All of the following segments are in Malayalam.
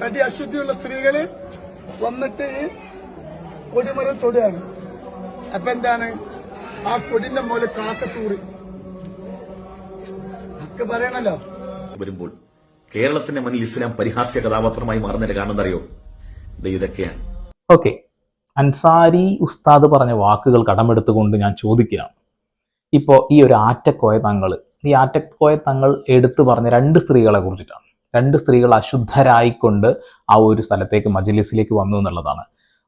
അടി അശുദ്ധിയുള്ള സ്ത്രീകള് വന്നിട്ട് കൊടിമരം തൊടുകയാണ്. അപ്പൊ എന്താണ് ആ കൊടിന്റെ മുകളിൽ കാക്കത്തൂറി ഒക്കെ പറയണല്ലോ. വരുമ്പോൾ കേരളത്തിന്റെ മുന്നിൽ ഇസ്ലാം പരിഹാസ്യ കഥാപാത്രമായി മാറുന്നതിന്റെ കാരണം എന്തറിയോ? ഇതൊക്കെയാണ്. ഓക്കെ, അൻസാരി ഉസ്താദ് പറഞ്ഞ വാക്കുകൾ കടമെടുത്തുകൊണ്ട് ഞാൻ ചോദിക്കുകയാണ്. ഇപ്പോൾ ഈ ഒരു ആറ്റക്കോയ തങ്ങൾ എടുത്തു പറഞ്ഞ രണ്ട് സ്ത്രീകളെ കുറിച്ചിട്ടാണ്. രണ്ട് സ്ത്രീകൾ അശുദ്ധരായിക്കൊണ്ട് ആ ഒരു സ്ഥലത്തേക്ക് മജ്‌ലിസിലേക്ക് വന്നു എന്നുള്ളതാണ്.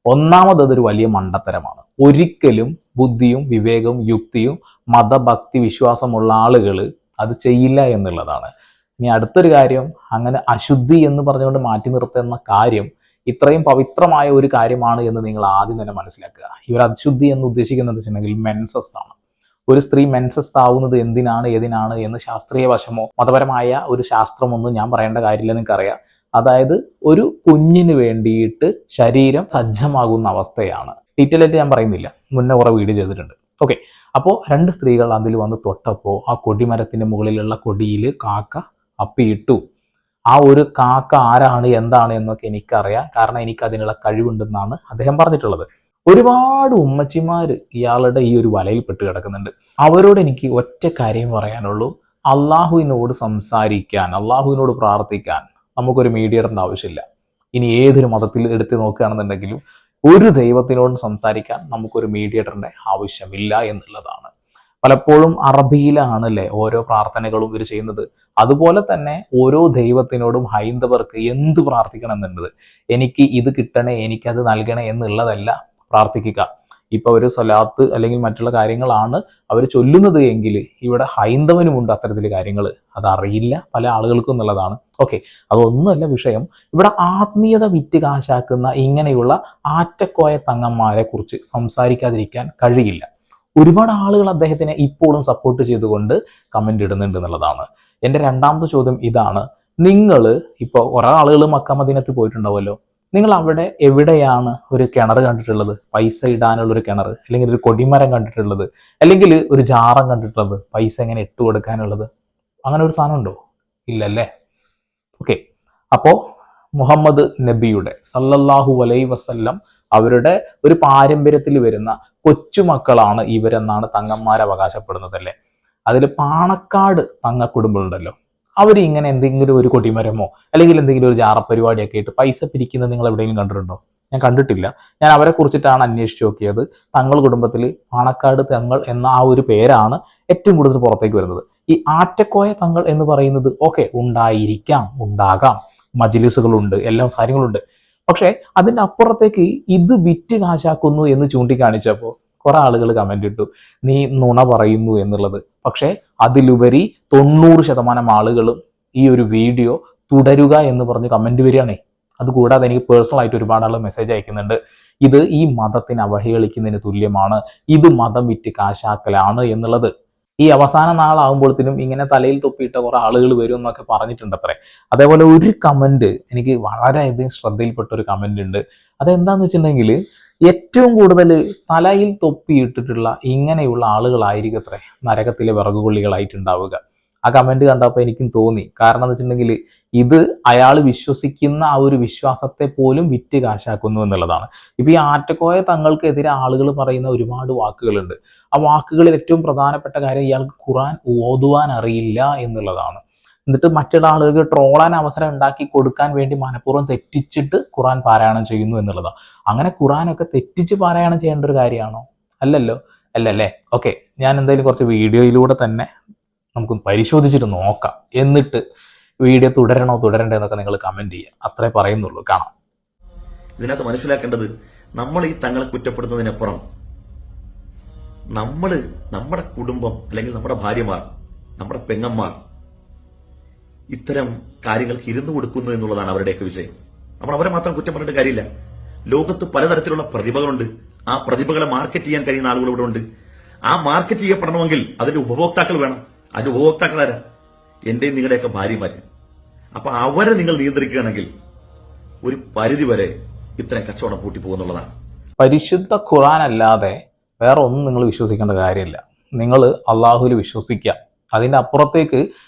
ഒന്നാമത് അതൊരു വലിയ മണ്ടത്തരമാണ്. ഒരിക്കലും ബുദ്ധിയും വിവേകവും യുക്തിയും മതഭക്തി വിശ്വാസമുള്ള ആളുകൾ അത് ചെയ്യില്ല എന്നുള്ളതാണ്. ഇനി അടുത്തൊരു കാര്യം, അങ്ങനെ അശുദ്ധി എന്ന് പറഞ്ഞുകൊണ്ട് മാറ്റി നിർത്തുന്ന കാര്യം ഇത്രയും പവിത്രമായ ഒരു കാര്യമാണ് എന്ന് നിങ്ങൾ ആദ്യം തന്നെ മനസ്സിലാക്കുക. ഇവർ അശുദ്ധി എന്ന് ഉദ്ദേശിക്കുന്നത് വെച്ചിട്ടുണ്ടെങ്കിൽ മെൻസസ് ആണ്. ഒരു സ്ത്രീ മെൻസസ് ആവുന്നത് എന്തിനാണ് ഏതിനാണ് എന്ന് ശാസ്ത്രീയ വശമോ മതപരമായ ഒരു ശാസ്ത്രമൊന്നും ഞാൻ പറയേണ്ട കാര്യമില്ല, നിങ്ങൾക്കറിയാം. അതായത് ഒരു കുഞ്ഞിന് വേണ്ടിയിട്ട് ശരീരം സജ്ജമാകുന്ന അവസ്ഥയാണ്. ഡീറ്റെയിൽ ആയിട്ട് ഞാൻ പറയുന്നില്ല, മുന്നേ കുറെ വീഡിയോ ചെയ്തിട്ടുണ്ട്. ഓക്കെ, അപ്പോൾ രണ്ട് സ്ത്രീകൾ അതിൽ വന്ന് തൊട്ടപ്പോൾ ആ കൊടിമരത്തിന്റെ മുകളിലുള്ള കൊടിയിൽ കാക്ക അപ്പിയിട്ടു. ആ ഒരു കാക്ക ആരാണ് എന്താണ് എന്നൊക്കെ എനിക്കറിയാം, കാരണം എനിക്ക് അതിനുള്ള കഴിവുണ്ടെന്നാണ് അദ്ദേഹം പറഞ്ഞിട്ടുള്ളത്. ഒരുപാട് ഉമ്മച്ചിമാര് ഇയാളുടെ ഈ ഒരു വലയിൽ പെട്ട് കിടക്കുന്നുണ്ട്. അവരോട് എനിക്ക് ഒറ്റ കാര്യം പറയാനുള്ളൂ, അള്ളാഹുവിനോട് സംസാരിക്കാൻ, അള്ളാഹുവിനോട് പ്രാർത്ഥിക്കാൻ നമുക്കൊരു മീഡിയേറ്ററിന്റെ ആവശ്യമില്ല. ഇനി ഏതൊരു മതത്തിൽ എടുത്ത് നോക്കുകയാണെന്നുണ്ടെങ്കിലും ഒരു ദൈവത്തിനോടും സംസാരിക്കാൻ നമുക്കൊരു മീഡിയേറ്ററിന്റെ ആവശ്യമില്ല എന്നുള്ളതാണ്. പലപ്പോഴും അറബിയിലാണല്ലേ ഓരോ പ്രാർത്ഥനകളും ഇവർ ചെയ്യുന്നത്. അതുപോലെ തന്നെ ഓരോ ദൈവത്തിനോടും ഹൈന്ദവർക്ക് എന്ത് പ്രാർത്ഥിക്കണം എന്നുള്ളത്, എനിക്ക് ഇത് കിട്ടണേ, എനിക്കത് നൽകണേ എന്നുള്ളതല്ല പ്രാർത്ഥിക്കുക. ഇപ്പൊ ഒരു സ്വലാത്ത് അല്ലെങ്കിൽ മറ്റുള്ള കാര്യങ്ങളാണ് അവർ ചൊല്ലുന്നത് എങ്കിൽ ഇവിടെ ഹൈന്ദവനുമുണ്ട് അത്തരത്തില് കാര്യങ്ങൾ. അതറിയില്ല പല ആളുകൾക്കും എന്നുള്ളതാണ്. ഓക്കെ, അതൊന്നുമല്ല വിഷയം. ഇവിടെ ആത്മീയത വിറ്റ് കാശാക്കുന്ന ഇങ്ങനെയുള്ള ആറ്റക്കോയ തങ്ങന്മാരെ കുറിച്ച് സംസാരിക്കാതിരിക്കാൻ കഴിയില്ല. ഒരുപാട് ആളുകൾ അദ്ദേഹത്തിനെ ഇപ്പോഴും സപ്പോർട്ട് ചെയ്തുകൊണ്ട് കമന്റ് ഇടുന്നുണ്ട് എന്നുള്ളതാണ്. എൻ്റെ രണ്ടാമത്തെ ചോദ്യം ഇതാണ്, നിങ്ങൾ ഇപ്പോൾ കുറെ ആളുകൾ മക്ക മദീനത്ത് പോയിട്ടുണ്ടാവുമല്ലോ, നിങ്ങൾ അവിടെ എവിടെയാണ് ഒരു കിണർ കണ്ടിട്ടുള്ളത്, പൈസ ഇടാനുള്ള ഒരു കിണർ, അല്ലെങ്കിൽ ഒരു കൊടിമരം കണ്ടിട്ടുള്ളത്, അല്ലെങ്കിൽ ഒരു ജാറം കണ്ടിട്ടുള്ളത്, പൈസ എങ്ങനെ ഇട്ട് കൊടുക്കാനുള്ളത്? അങ്ങനെ ഒരു സാധനം ഉണ്ടോ? ഇല്ലല്ലേ. ഓക്കെ, അപ്പോൾ മുഹമ്മദ് നബിയുടെ സല്ലല്ലാഹു അലൈഹി വസല്ലം അവരുടെ ഒരു പാരമ്പര്യത്തിൽ വരുന്ന കൊച്ചുമക്കളാണ് ഇവരെന്നാണ് തങ്ങന്മാർ അവകാശപ്പെടുന്നതല്ലേ. അതിൽ പാണക്കാട് തങ്ങ കുടുംബമുണ്ടല്ലോ, അവർ ഇങ്ങനെ എന്തെങ്കിലും ഒരു കൊടിമരമോ അല്ലെങ്കിൽ എന്തെങ്കിലും ഒരു ജാറപ്പരിപാടിയൊക്കെ ആയിട്ട് പൈസ പിരിക്കുന്നത് നിങ്ങൾ എവിടെയെങ്കിലും കണ്ടിട്ടുണ്ടോ? ഞാൻ കണ്ടിട്ടില്ല. ഞാൻ അവരെ കുറിച്ചിട്ടാണ് അന്വേഷിച്ച് നോക്കിയത്. തങ്ങൾ കുടുംബത്തിൽ പാണക്കാട് തങ്ങൾ എന്ന ആ ഒരു പേരാണ് ഏറ്റവും കൂടുതൽ പുറത്തേക്ക് വരുന്നത്. ഈ ആറ്റക്കോയ തങ്ങൾ എന്ന് പറയുന്നത് ഓക്കെ, ഉണ്ടായിരിക്കാം, ഉണ്ടാകാം, മജ്‌ലിസുകളുണ്ട്, എല്ലാ കാര്യങ്ങളുണ്ട്. പക്ഷെ അതിൻ്റെ അപ്പുറത്തേക്ക് ഇത് വിറ്റ് കാശാക്കുന്നു എന്ന് ചൂണ്ടിക്കാണിച്ചപ്പോൾ കുറെ ആളുകൾ കമന്റ് ഇട്ടു, നീ നുണ പറയുന്നു എന്നുള്ളത്. പക്ഷെ അതിലുപരി 90% ആളുകളും ഈ ഒരു വീഡിയോ തുടരുക എന്ന് പറഞ്ഞ് കമന്റ് വരികയാണേ. അതുകൂടാതെ എനിക്ക് പേഴ്സണൽ ആയിട്ട് ഒരുപാട് ആൾ മെസ്സേജ് അയക്കുന്നുണ്ട്, ഇത് ഈ മതത്തിനെ അവഹേളിക്കുന്നതിന് തുല്യമാണ്, ഇത് മതം വിറ്റ് കാശാക്കലാണ് എന്നുള്ളത്. ഈ അവസാന നാളാകുമ്പോഴത്തേനും ഇങ്ങനെ തലയിൽ തൊപ്പിയിട്ട കുറെ ആളുകൾ വരും എന്നൊക്കെ പറഞ്ഞിട്ടുണ്ട് അത്രേ. അതേപോലെ ഒരു കമന്റ് എനിക്ക് വളരെയധികം ശ്രദ്ധയിൽപ്പെട്ട ഒരു കമന്റ് ഉണ്ട്. അതെന്താന്ന് വെച്ചിട്ടുണ്ടെങ്കിൽ, ഏറ്റവും കൂടുതൽ തലയിൽ തൊപ്പിയിട്ടിട്ടുള്ള ഇങ്ങനെയുള്ള ആളുകളായിരിക്കും അത്രേ നരകത്തിലെ വിറകുകൊള്ളികളായിട്ടുണ്ടാവുക. ആ കമന്റ് കണ്ടപ്പോൾ എനിക്കും തോന്നി. കാരണം എന്ന് വെച്ചിട്ടുണ്ടെങ്കിൽ ഇത് അയാൾ വിശ്വസിക്കുന്ന ആ ഒരു വിശ്വാസത്തെ പോലും വിറ്റ് കാശാക്കുന്നു എന്നുള്ളതാണ്. ഇപ്പൊ ഈ ആറ്റക്കോയ തങ്ങൾക്കെതിരെ ആളുകൾ പറയുന്ന ഒരുപാട് വാക്കുകളുണ്ട്. ആ വാക്കുകളിൽ ഏറ്റവും പ്രധാനപ്പെട്ട കാര്യം ഇയാൾക്ക് ഖുർആൻ ഓതുവാൻ അറിയില്ല എന്നുള്ളതാണ്. എന്നിട്ട് മറ്റുള്ള ആളുകൾക്ക് ട്രോളാൻ അവസരം ഉണ്ടാക്കി കൊടുക്കാൻ വേണ്ടി മനഃപൂർവ്വം തെറ്റിച്ചിട്ട് ഖുർആൻ പാരായണം ചെയ്യുന്നു എന്നുള്ളതാണ്. അങ്ങനെ ഖുർആനൊക്കെ തെറ്റിച്ച് പാരായണം ചെയ്യേണ്ട ഒരു കാര്യമാണോ? അല്ലല്ലോ, അല്ലല്ലേ. ഓക്കെ, ഞാൻ എന്തായാലും കുറച്ച് വീഡിയോയിലൂടെ തന്നെ നമുക്ക് പരിശോധിച്ചിട്ട് നോക്കാം. എന്നിട്ട് വീഡിയോ തുടരണോ തുടരണ്ടേ എന്നൊക്കെ നിങ്ങൾ കമന്റ് ചെയ്യുക. അത്രേ പറയുന്നുള്ളൂ. കാണാം. ഇതിനകത്ത് മനസ്സിലാക്കേണ്ടത്, നമ്മൾ ഈ തങ്ങളെ കുറ്റപ്പെടുത്തുന്നതിനപ്പുറം നമ്മുടെ കുടുംബം അല്ലെങ്കിൽ നമ്മുടെ ഭാര്യമാർ, നമ്മുടെ പെങ്ങന്മാർ ഇത്തരം കാര്യങ്ങൾക്ക് ഇരുന്നു കൊടുക്കുന്നു എന്നുള്ളതാണ് അവരുടെയൊക്കെ വിഷയം. നമ്മൾ അവരെ മാത്രം കുറ്റം പറഞ്ഞിട്ട് കാര്യമില്ല. ലോകത്ത് പലതരത്തിലുള്ള പ്രതിഭകളുണ്ട്. ആ പ്രതിഭകളെ മാർക്കറ്റ് ചെയ്യാൻ കഴിയുന്ന ആളുകൾ ഇവിടെ ഉണ്ട്. ആ മാർക്കറ്റ് ചെയ്യപ്പെടണമെങ്കിൽ അതിന്റെ ഉപഭോക്താക്കൾ വേണം. അതിന്റെ ഉപഭോക്താക്കൾ ആരാ? എന്റെയും നിങ്ങളുടെയൊക്കെ ഭാര്യമാര്. അപ്പൊ അവരെ നിങ്ങൾ നിയന്ത്രിക്കുകയാണെങ്കിൽ ഒരു പരിധി വരെ ഇത്രയും കച്ചവടം പൂട്ടി പോകുന്നുള്ളതാണ്. പരിശുദ്ധ ഖുർആൻ അല്ലാതെ വേറെ ഒന്നും നിങ്ങൾ വിശ്വസിക്കേണ്ട കാര്യമില്ല. നിങ്ങൾ അള്ളാഹുവിൽ വിശ്വസിക്കുക. അതിൻ്റെ അപ്പുറത്തേക്ക്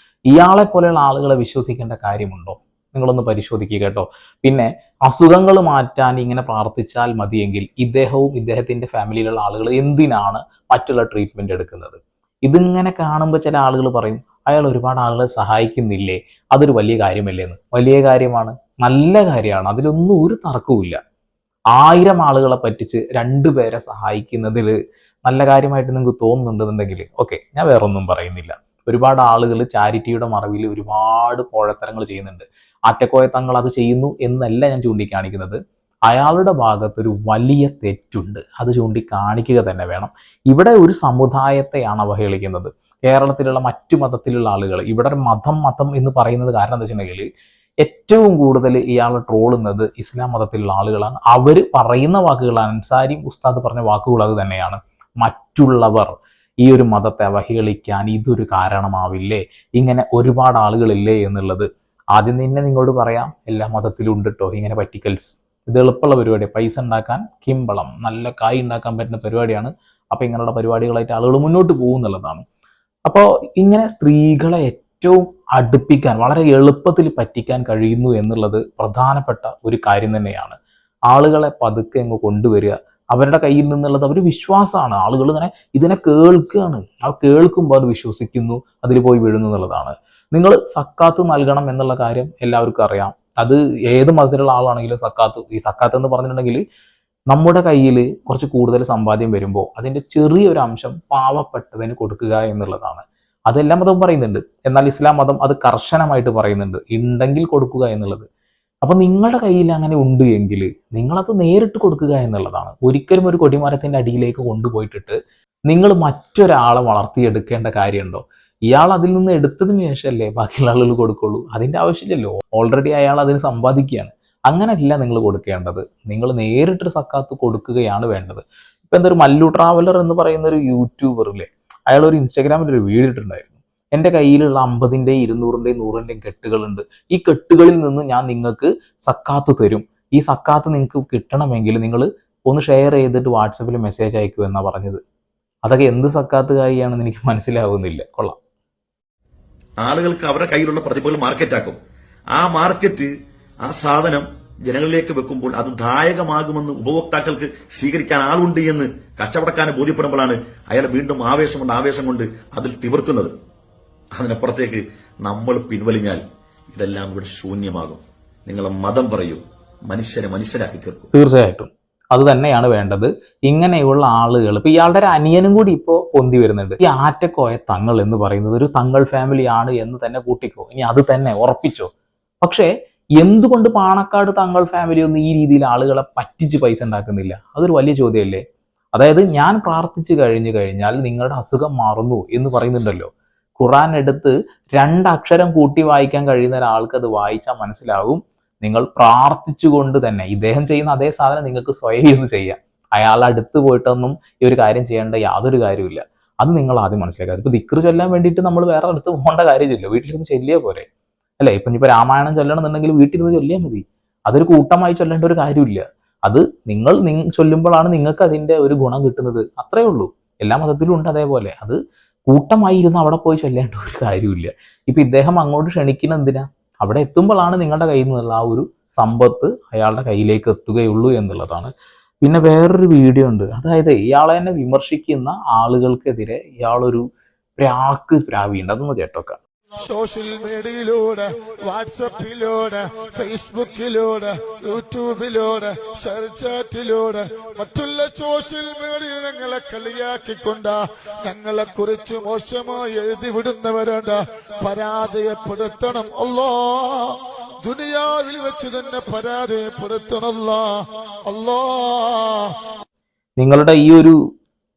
ഇയാളെ പോലെയുള്ള ആളുകളെ വിശ്വസിക്കേണ്ട കാര്യമുണ്ടോ? നിങ്ങളൊന്ന് പരിശോധിക്കുക കേട്ടോ. പിന്നെ അസുഖങ്ങൾ മാറ്റാൻ ഇങ്ങനെ പ്രാർത്ഥിച്ചാൽ മതിയെങ്കിൽ ഇദ്ദേഹവും ഇദ്ദേഹത്തിന്റെ ഫാമിലിയിലുള്ള ആളുകൾ എന്തിനാണ് മറ്റുള്ള ട്രീറ്റ്മെന്റ് എടുക്കുന്നത്? ഇതിങ്ങനെ കാണുമ്പോൾ ചില ആളുകൾ പറയും അയാൾ ഒരുപാട് ആളുകളെ സഹായിക്കുന്നില്ലേ, അതൊരു വലിയ കാര്യമല്ലേ എന്ന്. വലിയ കാര്യമാണ്, നല്ല കാര്യമാണ്, അതിലൊന്നും ഒരു തർക്കവുമില്ല. 1000 ആളുകളെ പറ്റിച്ച് 2 പേരെ സഹായിക്കുന്നതിൽ നല്ല കാര്യമായിട്ട് നിങ്ങൾക്ക് തോന്നുന്നുണ്ടെന്നുണ്ടെങ്കിൽ ഓക്കെ, ഞാൻ വേറൊന്നും പറയുന്നില്ല. ഒരുപാട് ആളുകൾ ചാരിറ്റിയുടെ മറവിൽ ഒരുപാട് പോഴത്തരങ്ങൾ ചെയ്യുന്നുണ്ട്. ആറ്റക്കോയ തങ്ങൾ അത് ചെയ്യുന്നു എന്നല്ല ഞാൻ ചൂണ്ടിക്കാണിക്കുന്നത്. അയാളുടെ ഭാഗത്തൊരു വലിയ തെറ്റുണ്ട്, അത് ചൂണ്ടിക്കാണിക്കുക തന്നെ വേണം. ഇവിടെ ഒരു സമുദായത്തെയാണ് അവഹേളിക്കുന്നത്. കേരളത്തിലുള്ള മറ്റു മതത്തിലുള്ള ആളുകൾ, ഇവിടെ ഒരു മതം എന്ന് പറയുന്നത് കാരണം എന്താ വെച്ചിട്ടുണ്ടെങ്കിൽ ഏറ്റവും കൂടുതൽ ഇയാളെ ട്രോളുന്നത് ഇസ്ലാം മതത്തിലുള്ള ആളുകളാണ്. അവർ പറയുന്ന വാക്കുകൾ, അൻസാരി ഉസ്താദ് പറഞ്ഞ വാക്കുകൾ അത് തന്നെയാണ്. മറ്റുള്ളവർ ഈ ഒരു മതത്തെ അവഹേളിക്കാൻ ഇതൊരു കാരണമാവില്ലേ, ഇങ്ങനെ ഒരുപാട് ആളുകളില്ലേ എന്നുള്ളത്. ആദ്യം തന്നെ നിങ്ങളോട് പറയാം, എല്ലാ മതത്തിലും ഉണ്ട് കേട്ടോ ഇങ്ങനെ പറ്റിക്കൽസ്. ഇത് എളുപ്പമുള്ള പരിപാടിയാണ്, പൈസ ഉണ്ടാക്കാൻ കിമ്പളം, നല്ല കായ് ഉണ്ടാക്കാൻ പറ്റുന്ന പരിപാടിയാണ്. അപ്പോൾ ഇങ്ങനെയുള്ള പരിപാടികളായിട്ട് ആളുകൾ മുന്നോട്ട് പോകുന്നുള്ളതാണ്. അപ്പോൾ ഇങ്ങനെ സ്ത്രീകളെ ഏറ്റവും അടുപ്പിക്കാൻ, വളരെ എളുപ്പത്തിൽ പറ്റിക്കാൻ കഴിയുന്നു എന്നുള്ളത് പ്രധാനപ്പെട്ട ഒരു കാര്യം തന്നെയാണ്. ആളുകളെ പതുക്കെ അങ്ങ് കൊണ്ടുവരിക, അവരുടെ കയ്യിൽ നിന്നുള്ളത് അവർ വിശ്വാസമാണ്. ആളുകൾ ഇങ്ങനെ ഇതിനെ കേൾക്കുകയാണ്, ആ കേൾക്കുമ്പോൾ അത് വിശ്വസിക്കുന്നു, അതിൽ പോയി വീഴുന്നു എന്നുള്ളതാണ്. നിങ്ങൾ സക്കാത്ത് നൽകണം എന്നുള്ള കാര്യം എല്ലാവർക്കും അറിയാം. അത് ഏത് മതത്തിലുള്ള ആളാണെങ്കിലും ഈ സക്കാത്ത് എന്ന് പറഞ്ഞിട്ടുണ്ടെങ്കിൽ നമ്മുടെ കയ്യിൽ കുറച്ച് കൂടുതൽ സമ്പാദ്യം വരുമ്പോൾ അതിൻ്റെ ചെറിയൊരു അംശം പാവപ്പെട്ടതിന് കൊടുക്കുക എന്നുള്ളതാണ്. അതെല്ലാം മതവും പറയുന്നുണ്ട്. എന്നാൽ ഇസ്ലാം മതം അത് കർശനമായിട്ട് പറയുന്നുണ്ട്, ഉണ്ടെങ്കിൽ കൊടുക്കുക എന്നുള്ളത്. അപ്പൊ നിങ്ങളുടെ കയ്യിൽ അങ്ങനെ ഉണ്ട് എങ്കിൽ നിങ്ങളത് നേരിട്ട് കൊടുക്കുക എന്നുള്ളതാണ്. ഒരിക്കലും ഒരു കൊടിമരത്തിന്റെ അടിയിലേക്ക് കൊണ്ടുപോയിട്ടിട്ട് നിങ്ങൾ മറ്റൊരാളെ വളർത്തിയെടുക്കേണ്ട കാര്യമുണ്ടോ? ഇയാൾ അതിൽ നിന്ന് എടുത്തതിന് ശേഷമല്ലേ ബാക്കിയുള്ള ആളുകൾ കൊടുക്കുള്ളൂ. അതിന്റെ ആവശ്യമില്ലല്ലോ, ഓൾറെഡി അയാൾ അതിന് സമ്പാദിക്കുകയാണ്. അങ്ങനെയല്ല നിങ്ങൾ കൊടുക്കേണ്ടത്, നിങ്ങൾ നേരിട്ട് സക്കാത്ത് കൊടുക്കുകയാണ് വേണ്ടത്. ഇപ്പൊ എന്തൊരു മല്ലു ട്രാവലർ എന്ന് പറയുന്ന ഒരു യൂട്യൂബറിലെ അയാൾ ഒരു ഇൻസ്റ്റാഗ്രാമിൽ ഒരു വീഡിയോ ഇട്ടിട്ടുണ്ടായിരുന്നു. എൻ്റെ കയ്യിലുള്ള 50ൻ്റെയും 200ൻ്റെയും 100ൻ്റെയും കെട്ടുകളുണ്ട്, ഈ കെട്ടുകളിൽ നിന്ന് ഞാൻ നിങ്ങൾക്ക് സക്കാത്ത് തരും, ഈ സക്കാത്ത് നിങ്ങൾക്ക് കിട്ടണമെങ്കിൽ നിങ്ങൾ ഒന്ന് ഷെയർ ചെയ്തിട്ട് വാട്സപ്പിൽ മെസ്സേജ് അയക്കൂ എന്നാണ് പറഞ്ഞത്. അതൊക്കെ എന്ത് സക്കാത്ത് കാര്യമാണെന്ന് എനിക്ക് മനസ്സിലാവുന്നില്ല. കൊള്ളാം. ആളുകൾക്ക് അവരുടെ കയ്യിലുള്ള പ്രതിഭകൾ മാർക്കറ്റാക്കും. ആ മാർക്കറ്റ്, ആ സാധനം ജനങ്ങളിലേക്ക് വെക്കുമ്പോൾ അത് ദായകമാകുമെന്ന് ഉപഭോക്താക്കൾക്ക് സ്വീകരിക്കാൻ ആളുണ്ട് എന്ന് കച്ചവടക്കാരനെ ബോധ്യപ്പെടുമ്പോഴാണ് അയാൾ വീണ്ടും ആവേശം കൊണ്ട് അതിൽ തിവർക്കുന്നത്. അതിനപ്പുറത്തേക്ക് നമ്മൾ പിൻവലിഞ്ഞാൽ ഇതെല്ലാം ഇവിടെ ശൂന്യമാകും. നിങ്ങളെ മതം പറയൂ, മനുഷ്യരെ മനുഷ്യരാക്കി തീർക്കും. തീർച്ചയായിട്ടും അത് തന്നെയാണ് വേണ്ടത്. ഇങ്ങനെയുള്ള ആളുകൾ, ഇപ്പൊ ഇയാളുടെ ഒരു അനിയനും കൂടി ഇപ്പോ പൊന്തി വരുന്നുണ്ട്. ഈ ആറ്റക്കോയ തങ്ങൾ എന്ന് പറയുന്നത് ഒരു തങ്ങൾ ഫാമിലി ആണ് എന്ന് തന്നെ കൂട്ടിക്കോ, ഇനി അത് തന്നെ ഉറപ്പിച്ചോ. പക്ഷേ എന്തുകൊണ്ട് പാണക്കാട് തങ്ങൾ ഫാമിലി ഒന്നും ഈ രീതിയിൽ ആളുകളെ പറ്റിച്ച് പൈസ ഉണ്ടാക്കുന്നില്ല? അതൊരു വലിയ ചോദ്യമല്ലേ. അതായത് ഞാൻ പ്രാർത്ഥിച്ചു കഴിഞ്ഞാൽ നിങ്ങളുടെ അസുഖം മാറുന്നു എന്ന് പറയുന്നുണ്ടല്ലോ. ഖുറാൻ എടുത്ത് 2 അക്ഷരം കൂട്ടി വായിക്കാൻ കഴിയുന്ന ഒരാൾക്ക് അത് വായിച്ചാൽ മനസ്സിലാവും. നിങ്ങൾ പ്രാർത്ഥിച്ചുകൊണ്ട് തന്നെ ഇദ്ദേഹം ചെയ്യുന്ന അതേ സാധനം നിങ്ങൾക്ക് സ്വയം ഇരുന്ന് ചെയ്യാം. അയാൾ അടുത്ത് പോയിട്ടൊന്നും ഈ ഒരു കാര്യം ചെയ്യേണ്ട യാതൊരു കാര്യമില്ല. അത് നിങ്ങൾ ആദ്യം മനസ്സിലാക്കുക. ഇപ്പൊ ദിക്ർ ചൊല്ലാൻ വേണ്ടിയിട്ട് നമ്മൾ വേറെ അടുത്ത് പോകേണ്ട കാര്യമില്ല, വീട്ടിലിരുന്ന് ചൊല്ലിയാൽ പോരെ അല്ലെ? ഇപ്പൊ രാമായണം ചൊല്ലണമെന്നുണ്ടെങ്കിൽ വീട്ടിലിരുന്ന് ചൊല്ലിയാൽ മതി. അതൊരു കൂട്ടമായി ചൊല്ലേണ്ട ഒരു കാര്യമില്ല. അത് നിങ്ങൾ ചൊല്ലുമ്പോഴാണ് നിങ്ങൾക്ക് അതിന്റെ ഒരു ഗുണം കിട്ടുന്നത്. അത്രേ ഉള്ളൂ. എല്ലാ മതത്തിലും ഉണ്ട് അതേപോലെ. അത് കൂട്ടമായി ഇരുന്ന് അവിടെ പോയി ചൊല്ലേണ്ട ഒരു കാര്യമില്ല. ഇപ്പൊ ഇദ്ദേഹം അങ്ങോട്ട് ക്ഷണിക്കുന്ന എന്തിനാ? അവിടെ എത്തുമ്പോഴാണ് നിങ്ങളുടെ കയ്യിൽ നിന്നുള്ള ആ ഒരു സമ്പത്ത് അയാളുടെ കയ്യിലേക്ക് എത്തുകയുള്ളൂ എന്നുള്ളതാണ്. പിന്നെ വേറൊരു വീഡിയോ ഉണ്ട്, അതായത് ഇയാളെ തന്നെ വിമർശിക്കുന്ന ആളുകൾക്കെതിരെ ഇയാളൊരു പ്രാവിയുണ്ട്. അതൊന്ന് കേട്ടോക്കാം. സോഷ്യൽ മീഡിയയിലൂടെ, വാട്സപ്പിലൂടെ, ഫേസ്ബുക്കിലൂടെ, യൂട്യൂബിലൂടെ, ഷെയർചാറ്റിലൂടെ, മറ്റുള്ള സോഷ്യൽ മീഡിയയിൽ ഞങ്ങളെ കളിയാക്കിക്കൊണ്ട് ഞങ്ങളെ കുറിച്ച് മോശമായി എഴുതി വിടുന്നവരുണ്ട്. പരാജയപ്പെടുത്തണം അല്ലാ, ദുനിയാവിൽ വെച്ച് തന്നെ പരാജയപ്പെടുത്തണം അല്ലാ. നിങ്ങളുടെ ഈ ഒരു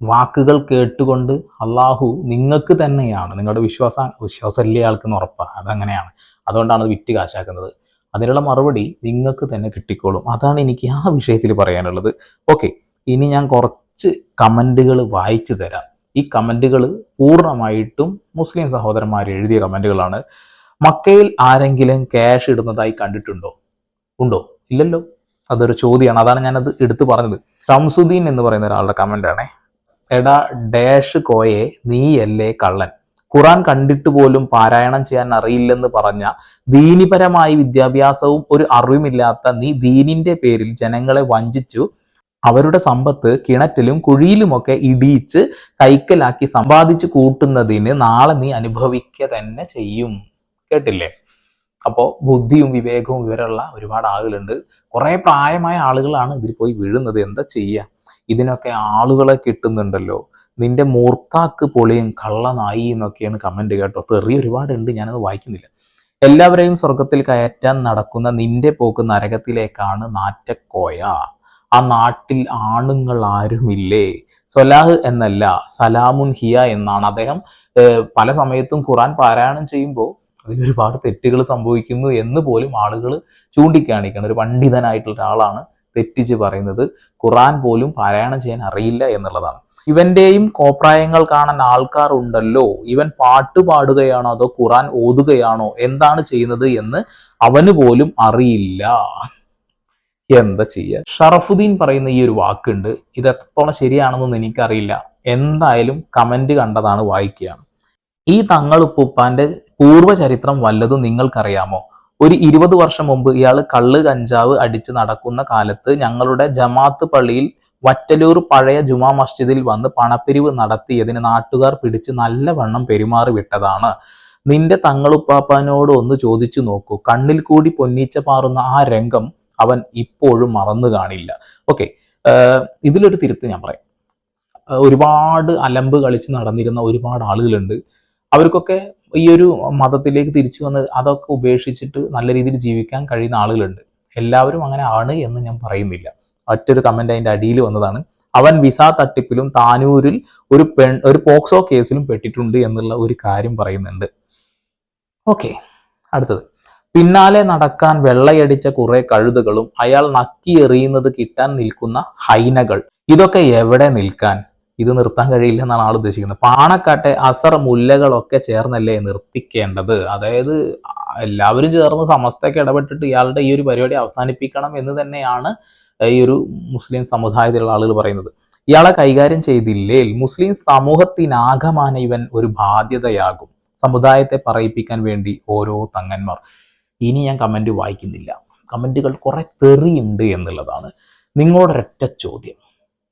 വാക്കുകൾ കേട്ടുകൊണ്ട് അള്ളാഹു നിങ്ങൾക്ക് തന്നെയാണ്, നിങ്ങളുടെ വിശ്വാസമല്ലേ ആൾക്കെന്ന് ഉറപ്പാണ്. അതങ്ങനെയാണ്, അതുകൊണ്ടാണ് അത് വിറ്റ് കാശാക്കുന്നത്. അതിനുള്ള മറുപടി നിങ്ങൾക്ക് തന്നെ കിട്ടിക്കോളും. അതാണ് എനിക്ക് ആ വിഷയത്തിൽ പറയാനുള്ളത്. ഓക്കെ, ഇനി ഞാൻ കുറച്ച് കമൻറ്റുകൾ വായിച്ചു തരാം. ഈ കമൻറ്റുകൾ പൂർണ്ണമായിട്ടും മുസ്ലിം സഹോദരന്മാർ എഴുതിയ കമൻറ്റുകളാണ്. മക്കയിൽ ആരെങ്കിലും ക്യാഷ് ഇടുന്നതായി കണ്ടിട്ടുണ്ടോ? ഉണ്ടോ? ഇല്ലല്ലോ. അതൊരു ചോദ്യമാണ്, അതാണ് ഞാനത് എടുത്തു പറഞ്ഞത്. ഷംസുദ്ദീൻ എന്ന് പറയുന്ന ഒരാളുടെ കമൻ്റാണേ. എടാ ഡാഷ് കോയെ നീയല്ലേ കള്ളൻ, ഖുറാൻ കണ്ടിട്ട് പോലും പാരായണം ചെയ്യാൻ അറിയില്ലെന്ന് പറഞ്ഞ, ദീനിപരമായി വിദ്യാഭ്യാസവും ഒരു അറിവുമില്ലാത്ത നീ ദീനിന്റെ പേരിൽ ജനങ്ങളെ വഞ്ചിച്ചു അവരുടെ സമ്പത്ത് കിണറ്റിലും കുഴിയിലുമൊക്കെ ഇടിയിച്ച് കൈക്കലാക്കി സമ്പാദിച്ചു കൂട്ടുന്നതിന് നാളെ നീ അനുഭവിക്കുക തന്നെ ചെയ്യും. കേട്ടില്ലേ? അപ്പോൾ ബുദ്ധിയും വിവേകവും വിവരമുള്ള ഒരുപാട് ആളുകളുണ്ട്. കുറെ പ്രായമായ ആളുകളാണ് ഇതിൽ പോയി വീഴുന്നത്. എന്താ ചെയ്യുക? ഇതിനൊക്കെ ആളുകളെ കിട്ടുന്നുണ്ടല്ലോ. നിന്റെ മൂർത്താക്ക് പൊളിയും കള്ളനായി എന്നൊക്കെയാണ് കമന്റ് കേട്ടോ. തെറി ഒരുപാടുണ്ട്, ഞാനത് വായിക്കുന്നില്ല. എല്ലാവരെയും സ്വർഗത്തിൽ കയറ്റാൻ നടക്കുന്ന നിന്റെ പോക്ക് നരകത്തിലേക്കാണ് നാറ്റക്കോയ. ആ നാട്ടിൽ ആണുങ്ങൾ ആരുമില്ലേ? സ്വലാഹ് എന്നല്ല സലാമുൻ ഹിയ എന്നാണ്. അദ്ദേഹം പല സമയത്തും ഖുറാൻ പാരായണം ചെയ്യുമ്പോൾ അതിലൊരുപാട് തെറ്റുകൾ സംഭവിക്കുന്നു എന്ന് പോലും ആളുകൾ ചൂണ്ടിക്കാണിക്കണം. ഒരു പണ്ഡിതനായിട്ടുള്ള ഒരാളാണ് തെറ്റിച്ച് പറയുന്നത്. ഖുറാൻ പോലും പാരായണം ചെയ്യാൻ അറിയില്ല എന്നുള്ളതാണ്. ഇവന്റെയും കോപ്രായങ്ങൾ കാണാൻ ആൾക്കാർ ഉണ്ടല്ലോ. ഇവൻ പാട്ട് പാടുകയാണോ അതോ ഖുറാൻ ഓതുകയാണോ എന്താണ് ചെയ്യുന്നത് എന്ന് അവന് പോലും അറിയില്ല. എന്താ ചെയ്യുക? ഷറഫുദ്ദീൻ പറയുന്ന ഈ ഒരു വാക്കുണ്ട്. ഇത് എത്രത്തോളം ശരിയാണെന്നൊന്നും എനിക്കറിയില്ല. എന്തായാലും കമന്റ് കണ്ടതാണ്, വായിക്കുകയാണ്. ഈ തങ്ങളുപ്പൂപ്പാന്റെ പൂർവ്വചരിത്രം വല്ലതും നിങ്ങൾക്കറിയാമോ? ഒരു 20 വർഷം മുമ്പ് ഇയാൾ കള്ള് കഞ്ചാവ് അടിച്ച് നടക്കുന്ന കാലത്ത് ഞങ്ങളുടെ ജമാഅത്ത് പള്ളിയിൽ വറ്റലൂർ പഴയ ജുമാ മസ്ജിദിൽ വന്ന് പണപ്പിരിവ് നടത്തിയതിന് നാട്ടുകാർ പിടിച്ച് നല്ലവണ്ണം പെരുമാറി വിട്ടതാണ്. നിന്റെ തങ്ങളുപ്പാപ്പാനോട് ഒന്ന് ചോദിച്ചു നോക്കൂ. കണ്ണിൽ കൂടി പൊന്നീച്ച പാറുന്ന ആ രംഗം അവൻ ഇപ്പോഴും മറന്നു കാണില്ല. ഓക്കെ, ഇതിലൊരു തിരുത്ത് ഞാൻ പറയാം. ഒരുപാട് അലമ്പ് കളിച്ച് നടന്നിരുന്ന ഒരുപാട് ആളുകളുണ്ട്. അവർക്കൊക്കെ ഈ ഒരു മതത്തിലേക്ക് തിരിച്ചു വന്ന് അതൊക്കെ ഉപേക്ഷിച്ചിട്ട് നല്ല രീതിയിൽ ജീവിക്കാൻ കഴിയുന്ന ആളുകളുണ്ട്. എല്ലാവരും അങ്ങനെ ആണ് എന്ന് ഞാൻ പറയുന്നില്ല. മറ്റൊരു കമന്റ് അതിന്റെ അടിയിൽ വന്നതാണ്, അവൻ വിസ തട്ടിപ്പിലും താനൂരിൽ ഒരു പോക്സോ കേസിലും പെട്ടിട്ടുണ്ട് എന്നുള്ള ഒരു കാര്യം പറയുന്നുണ്ട്. ഓക്കെ, അടുത്തത്. പിന്നാലെ നടക്കാൻ വെള്ളയടിച്ച കുറെ കഴുതുകളും അയാൾ നക്കി എറിയുന്നത് കിട്ടാൻ നിൽക്കുന്ന ഹൈനകൾ. ഇതൊക്കെ എവിടെ നിൽക്കാൻ? ഇത് നിർത്താൻ കഴിയില്ല എന്നാണ് ആൾ ഉദ്ദേശിക്കുന്നത്. പാണക്കാട്ടെ അസർ മുല്ലകളൊക്കെ ചേർന്നല്ലേ നിർത്തിക്കേണ്ടത്. അതായത് എല്ലാവരും ചേർന്ന് സമസ്തയൊക്കെ ഇടപെട്ടിട്ട് ഇയാളുടെ ഈ ഒരു പരിപാടി അവസാനിപ്പിക്കണം എന്ന് തന്നെയാണ് ഈ ഒരു മുസ്ലിം സമുദായത്തിലുള്ള ആളുകൾ പറയുന്നത്. ഇയാളെ കൈകാര്യം ചെയ്തില്ലേ മുസ്ലിം സമൂഹത്തിനാകമാനം ഇവൻ ഒരു ബാധ്യതയാകും. സമുദായത്തെ പറയിപ്പിക്കാൻ വേണ്ടി ഓരോ തങ്ങന്മാർ. ഇനി ഞാൻ കമന്റ് വായിക്കുന്നില്ല. കമന്റുകൾ കുറെ തെറിയുണ്ട് എന്നുള്ളതാണ്. നിങ്ങളോടൊരൊറ്റ ചോദ്യം,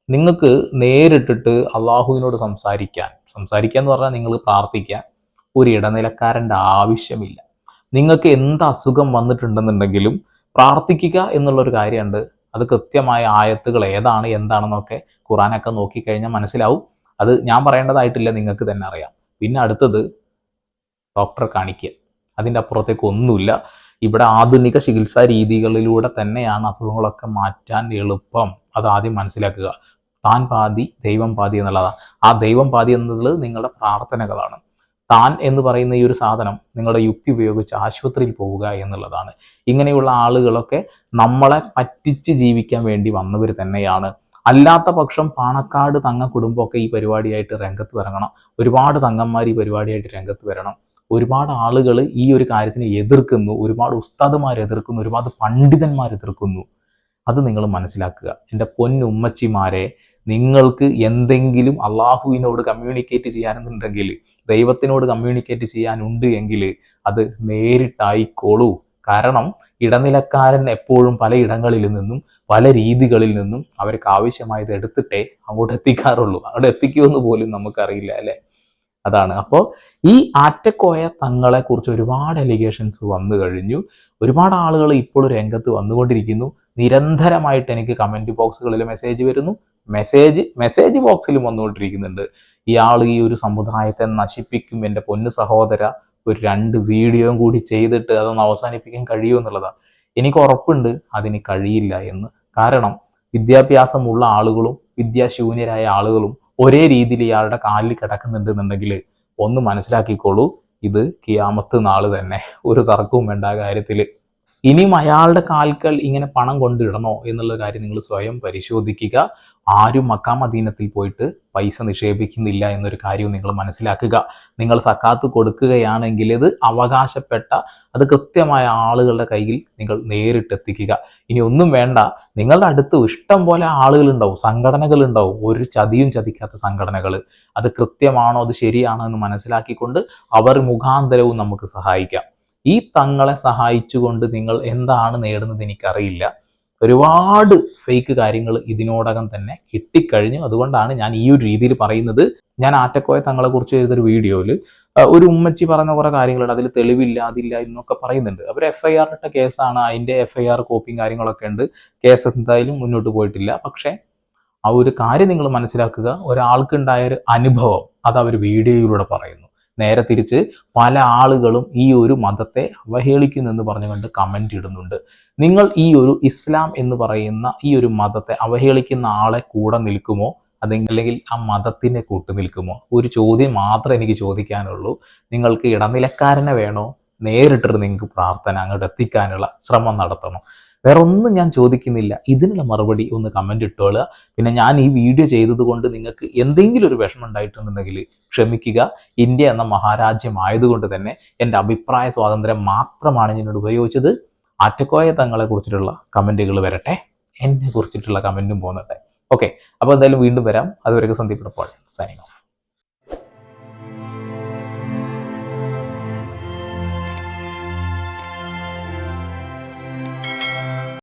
നിങ്ങൾക്ക് നേരിട്ടിട്ട് അള്ളാഹുവിനോട് സംസാരിക്കാൻ എന്ന് പറഞ്ഞാൽ നിങ്ങൾ പ്രാർത്ഥിക്കാൻ ഒരു ഇടനിലക്കാരൻ്റെ ആവശ്യമില്ല. നിങ്ങൾക്ക് എന്ത് അസുഖം വന്നിട്ടുണ്ടെന്നുണ്ടെങ്കിലും പ്രാർത്ഥിക്കുക എന്നുള്ളൊരു കാര്യമുണ്ട്. അത് കൃത്യമായ ആയത്തുകൾ ഏതാണ് എന്താണെന്നൊക്കെ ഖുറാനൊക്കെ നോക്കിക്കഴിഞ്ഞാൽ മനസ്സിലാവും. അത് ഞാൻ പറയേണ്ടതായിട്ടില്ല, നിങ്ങൾക്ക് തന്നെ അറിയാം. പിന്നെ അടുത്തത് ഡോക്ടറെ കാണിക്കുക. അതിൻ്റെ അപ്പുറത്തേക്ക് ഒന്നുമില്ല. ഇവിടെ ആധുനിക ചികിത്സാ രീതികളിലൂടെ തന്നെയാണ് അസുഖങ്ങളൊക്കെ മാറ്റാൻ എളുപ്പം. അത് ആദ്യം മനസ്സിലാക്കുക. താൻ പാതി ദൈവം പാതി എന്നുള്ളതാണ്. ആ ദൈവം പാതി എന്നുള്ളത് നിങ്ങളുടെ പ്രാർത്ഥനകളാണ്. താൻ എന്ന് പറയുന്ന ഈ ഒരു സാധനം നിങ്ങളുടെ യുക്തി ഉപയോഗിച്ച് ആശുപത്രിയിൽ പോവുക എന്നുള്ളതാണ്. ഇങ്ങനെയുള്ള ആളുകളൊക്കെ നമ്മളെ പറ്റിച്ച് ജീവിക്കാൻ വേണ്ടി വന്നവർ തന്നെയാണ്. അല്ലാത്ത പക്ഷം പാണക്കാട് തങ്ങ കുടുംബമൊക്കെ ഈ പരിപാടിയായിട്ട് രംഗത്ത് വരണം. ഒരുപാട് തങ്ങന്മാർ ഈ പരിപാടിയായിട്ട് രംഗത്ത് വരണം. ഒരുപാട് ആളുകൾ ഈ ഒരു കാര്യത്തിനെ എതിർക്കുന്നു. ഒരുപാട് ഉസ്താദുമാർ എതിർക്കുന്നു. ഒരുപാട് പണ്ഡിതന്മാർ എതിർക്കുന്നു. അത് നിങ്ങൾ മനസ്സിലാക്കുക. എൻ്റെ പൊന്നുമ്മച്ചിമാരെ, നിങ്ങൾക്ക് എന്തെങ്കിലും അള്ളാഹുവിനോട് കമ്മ്യൂണിക്കേറ്റ് ചെയ്യാനുണ്ടെങ്കിൽ, ദൈവത്തിനോട് കമ്മ്യൂണിക്കേറ്റ് ചെയ്യാനുണ്ട് എങ്കിൽ അത് നേരിട്ടായിക്കോളൂ. കാരണം ഇടനിലക്കാരൻ എപ്പോഴും പല ഇടങ്ങളിൽ നിന്നും പല രീതികളിൽ നിന്നും അവർക്ക് ആവശ്യമായത് എടുത്തിട്ടേ അങ്ങോട്ട് എത്തിക്കാറുള്ളൂ. അങ്ങോട്ട് എത്തിക്കുമെന്ന് പോലും നമുക്കറിയില്ല, അല്ലേ? അതാണ്. അപ്പോൾ ഈ ആറ്റക്കോയ തങ്ങളെ കുറിച്ച് ഒരുപാട് അലിഗേഷൻസ് വന്നു കഴിഞ്ഞു. ഒരുപാട് ആളുകൾ ഇപ്പോൾ രംഗത്ത് വന്നുകൊണ്ടിരിക്കുന്നു. നിരന്തരമായിട്ട് എനിക്ക് കമന്റ് ബോക്സുകളിൽ മെസ്സേജ് വരുന്നു. മെസ്സേജ് ബോക്സിലും വന്നുകൊണ്ടിരിക്കുന്നുണ്ട്. ഇയാൾ ഈ ഒരു സമുദായത്തെ നശിപ്പിക്കും, എൻ്റെ പൊന്നു സഹോദര, ഒരു 2 വീഡിയോയും കൂടി ചെയ്തിട്ട് അതൊന്ന് അവസാനിപ്പിക്കാൻ കഴിയുമെന്നുള്ളതാണ്. എനിക്ക് ഉറപ്പുണ്ട് അതിന് കഴിയില്ല എന്ന്. കാരണം വിദ്യാഭ്യാസമുള്ള ആളുകളും വിദ്യാശൂന്യരായ ആളുകളും ഒരേ രീതിയിൽ ഇയാളുടെ കാലിൽ കിടക്കുന്നുണ്ടെന്നുണ്ടെങ്കിൽ ഒന്ന് മനസ്സിലാക്കിക്കോളൂ, ഇത് കിയാമത്ത് നാള് തന്നെ. ഒരു തർക്കവും വേണ്ട കാര്യത്തിൽ. ഇനിയും അയാളുടെ കാൽക്കൽ ഇങ്ങനെ പണം കൊണ്ടിടണോ എന്നുള്ള കാര്യം നിങ്ങൾ സ്വയം പരിശോധിക്കുക. ആരും മക്കാ മദീനത്തിൽ പോയിട്ട് പൈസ നിക്ഷേപിക്കുന്നില്ല എന്നൊരു കാര്യവും നിങ്ങൾ മനസ്സിലാക്കുക. നിങ്ങൾ സക്കാത്ത് കൊടുക്കുകയാണെങ്കിൽ ഇത് അവകാശപ്പെട്ട അത് കൃത്യമായ ആളുകളുടെ കയ്യിൽ നിങ്ങൾ നേരിട്ടെത്തിക്കുക. ഇനി ഒന്നും വേണ്ട, നിങ്ങളുടെ അടുത്ത് ഇഷ്ടം പോലെ ആളുകളുണ്ടാവും, സംഘടനകളുണ്ടാവും, ഒരു ചതിയും ചതിക്കാത്ത സംഘടനകൾ. അത് കൃത്യമാണോ അത് ശരിയാണോ എന്ന് മനസ്സിലാക്കിക്കൊണ്ട് അവർ മുഖാന്തരവും നമുക്ക് സഹായിക്കാം. ഈ തങ്ങളെ സഹായിച്ചുകൊണ്ട് നിങ്ങൾ എന്താണ് നേടുന്നത് എനിക്കറിയില്ല. ഒരുപാട് ഫേക്ക് കാര്യങ്ങൾ ഇതിനോടകം തന്നെ കിട്ടിക്കഴിഞ്ഞു. അതുകൊണ്ടാണ് ഞാൻ ഈ ഒരു രീതിയിൽ പറയുന്നത്. ഞാൻ ആറ്റക്കോയ തങ്ങളെ കുറിച്ച് ചെയ്തൊരു വീഡിയോയിൽ ഒരു ഉമ്മച്ചി പറഞ്ഞ കുറെ കാര്യങ്ങളുണ്ട്, അതിൽ തെളിവില്ല അതില്ല എന്നൊക്കെ പറയുന്നുണ്ട്. അവർ FIR ഇട്ട കേസാണ്, അതിൻ്റെ FIR കോപ്പിയും കാര്യങ്ങളൊക്കെ ഉണ്ട്. കേസ് എന്തായാലും മുന്നോട്ട് പോയിട്ടില്ല. പക്ഷേ ആ ഒരു കാര്യം നിങ്ങൾ മനസ്സിലാക്കുക, ഒരാൾക്കുണ്ടായൊരു അനുഭവം അത് അവർ വീഡിയോയിലൂടെ പറയുന്നു. നേരെ തിരിച്ച് പല ആളുകളും ഈ ഒരു മതത്തെ അവഹേളിക്കുന്നെന്ന് പറഞ്ഞുകൊണ്ട് കമൻ്റ് ഇടുന്നുണ്ട്. നിങ്ങൾ ഈ ഒരു ഇസ്ലാം എന്ന് പറയുന്ന ഈ ഒരു മതത്തെ അവഹേളിക്കുന്ന ആളെ കൂടെ നിൽക്കുമോ അല്ലെങ്കിൽ ആ മതത്തിനെ കൂട്ടു നിൽക്കുമോ? ഒരു ചോദ്യം മാത്രമേ എനിക്ക് ചോദിക്കാനുള്ളൂ. നിങ്ങൾക്ക് ഇടനിലക്കാരനെ വേണോ, നേരിട്ടിട്ട് നിങ്ങൾക്ക് പ്രാർത്ഥന അങ്ങോട്ട് എത്തിക്കാനുള്ള ശ്രമം നടത്തണോ? വേറെ ഒന്നും ഞാൻ ചോദിക്കുന്നില്ല. ഇതിനുള്ള മറുപടി ഒന്ന് കമൻ്റ് ഇട്ടോളുക. പിന്നെ ഞാൻ ഈ വീഡിയോ ചെയ്തത് കൊണ്ട് നിങ്ങൾക്ക് എന്തെങ്കിലും ഒരു വിഷമം ഉണ്ടായിട്ടുണ്ടെങ്കിൽ ക്ഷമിക്കുക. ഇന്ത്യ എന്ന മഹാരാജ്യമായതുകൊണ്ട് തന്നെ എൻ്റെ അഭിപ്രായ സ്വാതന്ത്ര്യം മാത്രമാണ് ഞാനിവിടെ ഉപയോഗിച്ചത്. ആറ്റക്കോയ തങ്ങളെ കുറിച്ചിട്ടുള്ള കമൻറ്റുകൾ വരട്ടെ, എന്നെ കുറിച്ചിട്ടുള്ള കമൻറ്റും പോന്നട്ടെ. ഓക്കെ, അപ്പോൾ എന്തായാലും വീണ്ടും വരാം. അതുവരെയൊക്കെ സന്ദീപ് പോൾ സൈനിങ് ഓഫ്.